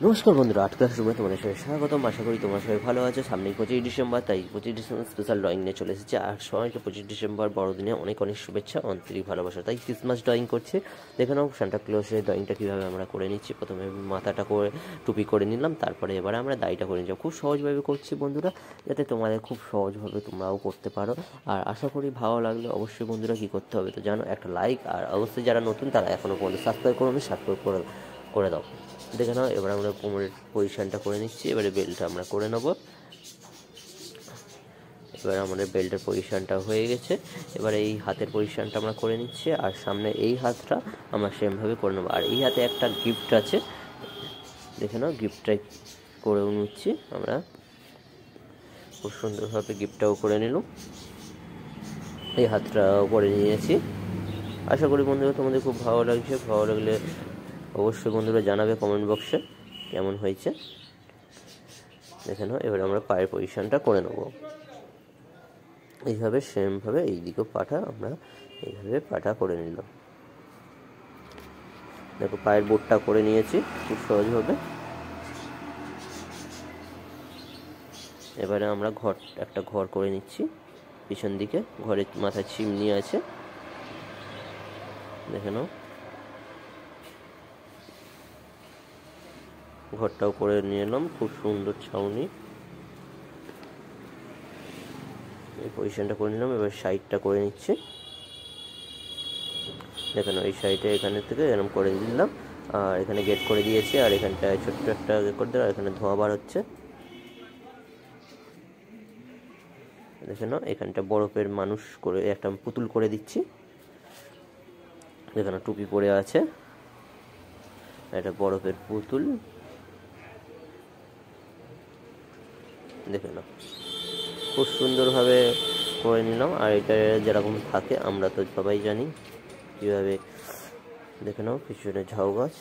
নমস্কার বন্ধুরা, art class রুমে তোমাদের সবাই স্বাগতম। আশা করি তোমরা সবাই ভালো আছো। সামনেই 25 ডিসেম্বর, তাই 25 ডিসেম্বর স্পেশাল ড্রয়িং নিয়ে চলে এসেছে। আর সবাইকে 25 ডিসেম্বর বড়দিনে অনেক অনেক শুভেচ্ছা, আন্তরিক ভালোবাসা। তাই ক্রিসমাস ড্রয়িং করছে। দেখে নাও সান্টা ক্লজের ড্রয়িংটা কীভাবে আমরা করে নিচ্ছি। প্রথমে মাথাটা করে টুপি করে নিলাম, তারপরে এবারে আমরা দাড়িটা করে নিচ্ছি। খুব সহজভাবে করছি বন্ধুরা, যাতে তোমাদের খুব সহজভাবে তোমরাও করতে পারো। আর আশা করি ভালো লাগলে অবশ্যই বন্ধুরা কী করতে হবে তো জানো, একটা লাইক, আর অবশ্যই যারা নতুন তারা এখনও পর্যন্ত সাবস্ক্রাইব করো, সাবস্ক্রাইব করে দাও। দেখে নাও এবার আমরা কোমরের পজিশানটা করে নিচ্ছি। এবারে বেল্টটা আমরা করে নেব। এবার আমাদের বেল্টের পজিশানটা হয়ে গেছে। এবার এই হাতের পজিশানটা আমরা করে নিচ্ছি, আর সামনে এই হাতটা আমরা সেমভাবে করে নেবো। আর এই হাতে একটা গিফট আছে, দেখে নাও গিফটটাই করেও নিচ্ছি আমরা। খুব সুন্দরভাবে গিফটটাও করে নিলাম, এই হাতটাও করে নিয়েছি। আশা করি বন্ধুরা তোমাদের খুব ভালো লাগছে। ভালো লাগলে অবশ্যই বন্ধুরা জানাবে কমেন্ট বক্সে কেমন হয়েছে। দেখে নাও এবার আমরা পায়ের পজিশানটা করে নেব এইভাবে, সেমভাবে এই দিকেও পাটা আমরা এইভাবে পাটা করে নিলাম। দেখো পায়ের বোটটা করে নিয়েছি খুব সহজভাবে। এবারে আমরা একটা ঘর করে নিচ্ছি পিছন দিকে। ঘরের মাথায় চিমনি আছে, দেখে নাও ঘরটাও করে নিয়ে এলাম। খুব সুন্দর ছাউনি, এই পজিশনটা করে নিলাম। এবার সাইডটা করে নিচ্ছি, দেখেন এই সাইডে এখানে থেকে এরকম করে দিলাম। আর এখানে গেট করে দিয়েছি, আর এখানটায় ছোট্ট একটা করে দিলাম। এখানে ধোঁয়া বার হচ্ছে, দেখে নাও। এখানটা বরফের মানুষ করে একটা পুতুল করে দিচ্ছি, যেখানে টুপি পরে আছে, এটা বরফের পুতুল, দেখে নাও খুব সুন্দরভাবে করে নিলাম। আর এটা যেরকম থাকে আমরা তো সবাই জানি কীভাবে। দেখে নাও পিছনে ঝাউ গাছ,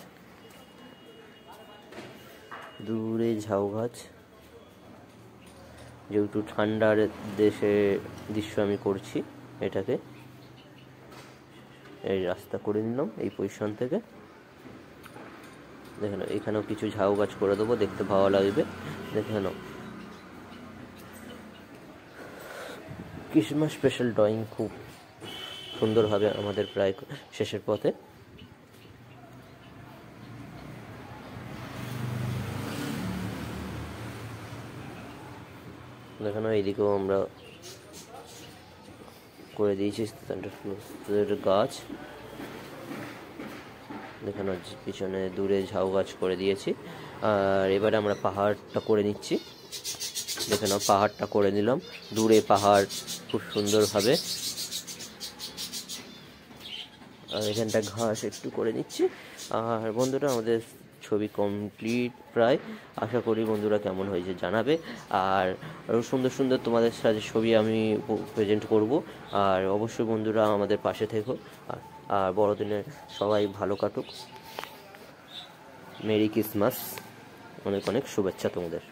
দূরে ঝাউ গাছ। যেহেতু ঠান্ডার দেশে দৃশ্য আমি করছি এটাকে, এই রাস্তা করে নিলাম এই পজিশন থেকে। দেখে নাও এখানেও কিছু ঝাউ গাছ করে দেবো, দেখতে ভালো লাগবে। দেখে নাও ক্রিসমাস স্পেশাল ড্রয়িং খুব সুন্দরভাবে আমাদের প্রায় শেষের পথে। দেখানো এইদিকেও আমরা করে দিয়েছি গাছ, দেখানো পিছনে দূরে ঝাউ গাছ করে দিয়েছি। আর এবারে আমরা পাহাড়টা করে নিচ্ছি, দেখে নাও পাহাড়টা করে নিলাম। দূরে পাহাড় খুব সুন্দরভাবে, আর এখানটা ঘাস একটু করে নিচ্ছি। আর বন্ধুরা আমাদের ছবি কমপ্লিট প্রায়। আশা করি বন্ধুরা কেমন হয়েছে জানাবে। আর আরও সুন্দর সুন্দর তোমাদের সাথে ছবি আমি প্রেজেন্ট করব। আর অবশ্যই বন্ধুরা আমাদের পাশে থেকো। আর বড়দিনে সবাই ভালো কাটুক। মেরি ক্রিসমাস, অনেক অনেক শুভেচ্ছা তোমাদের।